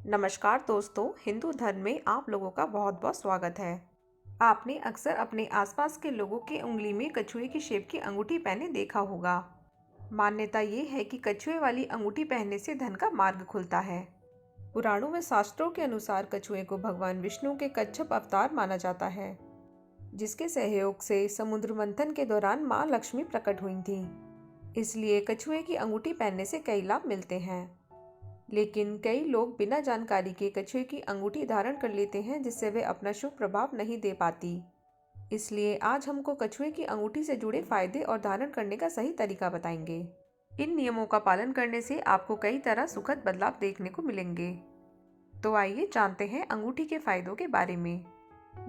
नमस्कार दोस्तों, हिंदू धर्म में आप लोगों का बहुत बहुत स्वागत है। आपने अक्सर अपने आसपास के लोगों की उंगली में कछुए की शेप की अंगूठी पहने देखा होगा। मान्यता ये है कि कछुए वाली अंगूठी पहनने से धन का मार्ग खुलता है। पुराणों में शास्त्रों के अनुसार कछुए को भगवान विष्णु के कच्छप अवतार माना जाता है, जिसके सहयोग से समुद्र मंथन के दौरान माँ लक्ष्मी प्रकट हुई थी। इसलिए कछुए की अंगूठी पहनने से कई लाभ मिलते हैं। लेकिन कई लोग बिना जानकारी के कछुए की अंगूठी धारण कर लेते हैं, जिससे वे अपना शुभ प्रभाव नहीं दे पाती। इसलिए आज हमको कछुए की अंगूठी से जुड़े फायदे और धारण करने का सही तरीका बताएंगे। इन नियमों का पालन करने से आपको कई तरह सुखद बदलाव देखने को मिलेंगे। तो आइए जानते हैं अंगूठी के फायदों के बारे में।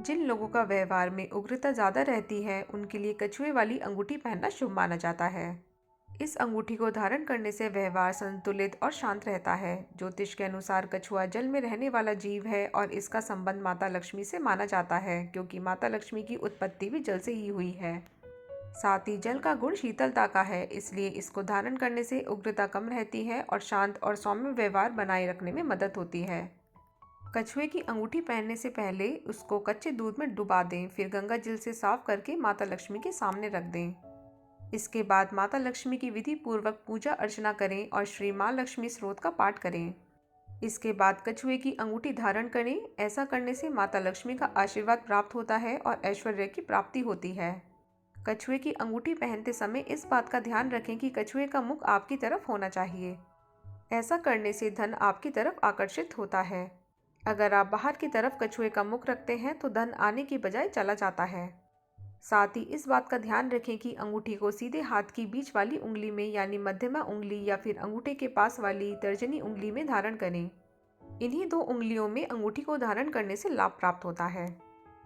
जिन लोगों का व्यवहार में उग्रता ज़्यादा रहती है, उनके लिए कछुए वाली अंगूठी पहनना शुभ माना जाता है। इस अंगूठी को धारण करने से व्यवहार संतुलित और शांत रहता है। ज्योतिष के अनुसार कछुआ जल में रहने वाला जीव है और इसका संबंध माता लक्ष्मी से माना जाता है, क्योंकि माता लक्ष्मी की उत्पत्ति भी जल से ही हुई है। साथ ही जल का गुण शीतलता का है, इसलिए इसको धारण करने से उग्रता कम रहती है और शांत और सौम्य व्यवहार बनाए रखने में मदद होती है। कछुए की अंगूठी पहनने से पहले उसको कच्चे दूध में डुबा दें, फिर गंगा जल से साफ करके माता लक्ष्मी के सामने रख दें। इसके बाद माता लक्ष्मी की विधि पूर्वक पूजा अर्चना करें और श्री माँ लक्ष्मी स्तोत्र का पाठ करें। इसके बाद कछुए की अंगूठी धारण करें। ऐसा करने से माता लक्ष्मी का आशीर्वाद प्राप्त होता है और ऐश्वर्य की प्राप्ति होती है। कछुए की अंगूठी पहनते समय इस बात का ध्यान रखें कि कछुए का मुख आपकी तरफ होना चाहिए। ऐसा करने से धन आपकी तरफ आकर्षित होता है। अगर आप बाहर की तरफ कछुए का मुख रखते हैं तो धन आने की बजाय चला जाता है। साथ ही इस बात का ध्यान रखें कि अंगूठी को सीधे हाथ की बीच वाली उंगली में यानी मध्यमा उंगली या फिर अंगूठे के पास वाली तर्जनी उंगली में धारण करें। इन्हीं दो उंगलियों में अंगूठी को धारण करने से लाभ प्राप्त होता है।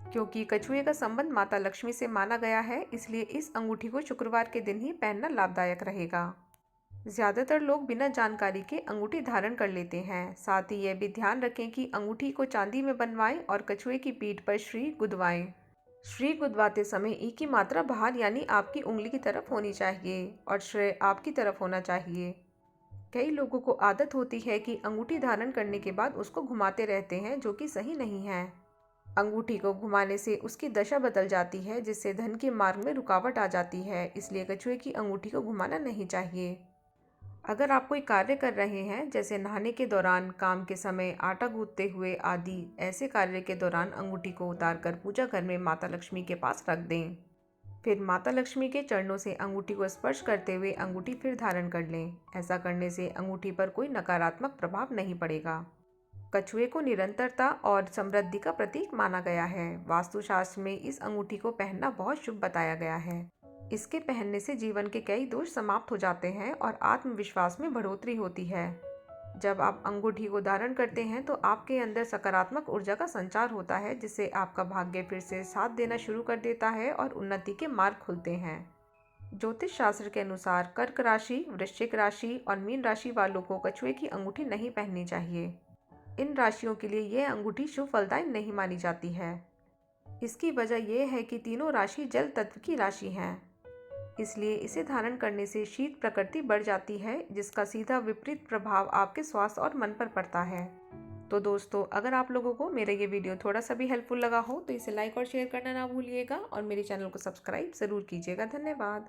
क्योंकि कछुए का संबंध माता लक्ष्मी से माना गया है, इसलिए इस अंगूठी को शुक्रवार के दिन ही पहनना लाभदायक रहेगा। ज़्यादातर लोग बिना जानकारी के अंगूठी धारण कर लेते हैं। साथ ही यह भी ध्यान रखें कि अंगूठी को चांदी में बनवाएं और कछुए की पीठ पर श्री गुदवाएं। श्री गुदवाते समय ई की मात्रा बाहर यानी आपकी उंगली की तरफ होनी चाहिए और श्रेय आपकी तरफ होना चाहिए। कई लोगों को आदत होती है कि अंगूठी धारण करने के बाद उसको घुमाते रहते हैं, जो कि सही नहीं है। अंगूठी को घुमाने से उसकी दशा बदल जाती है, जिससे धन के मार्ग में रुकावट आ जाती है। इसलिए कछुए की अंगूठी को घुमाना नहीं चाहिए। अगर आप कोई कार्य कर रहे हैं, जैसे नहाने के दौरान, काम के समय, आटा गूंथते हुए आदि, ऐसे कार्य के दौरान अंगूठी को उतारकर पूजा घर में माता लक्ष्मी के पास रख दें। फिर माता लक्ष्मी के चरणों से अंगूठी को स्पर्श करते हुए अंगूठी फिर धारण कर लें। ऐसा करने से अंगूठी पर कोई नकारात्मक प्रभाव नहीं पड़ेगा। कछुए को निरंतरता और समृद्धि का प्रतीक माना गया है। वास्तुशास्त्र में इस अंगूठी को पहनना बहुत शुभ बताया गया है। इसके पहनने से जीवन के कई दोष समाप्त हो जाते हैं और आत्मविश्वास में बढ़ोतरी होती है। जब आप अंगूठी को धारण करते हैं तो आपके अंदर सकारात्मक ऊर्जा का संचार होता है, जिससे आपका भाग्य फिर से साथ देना शुरू कर देता है और उन्नति के मार्ग खुलते हैं। ज्योतिष शास्त्र के अनुसार कर्क राशि, वृश्चिक राशि और मीन राशि वालों को कछुए की अंगूठी नहीं पहननी चाहिए। इन राशियों के लिए यह अंगूठी शुभ फलदायी नहीं मानी जाती है। इसकी वजह यह है कि तीनों राशि जल तत्व की राशि हैं। इसलिए इसे धारण करने से शीत प्रकृति बढ़ जाती है, जिसका सीधा विपरीत प्रभाव आपके स्वास्थ्य और मन पर पड़ता है। तो दोस्तों, अगर आप लोगों को मेरा ये वीडियो थोड़ा सा भी हेल्पफुल लगा हो तो इसे लाइक और शेयर करना ना भूलिएगा और मेरे चैनल को सब्सक्राइब ज़रूर कीजिएगा। धन्यवाद।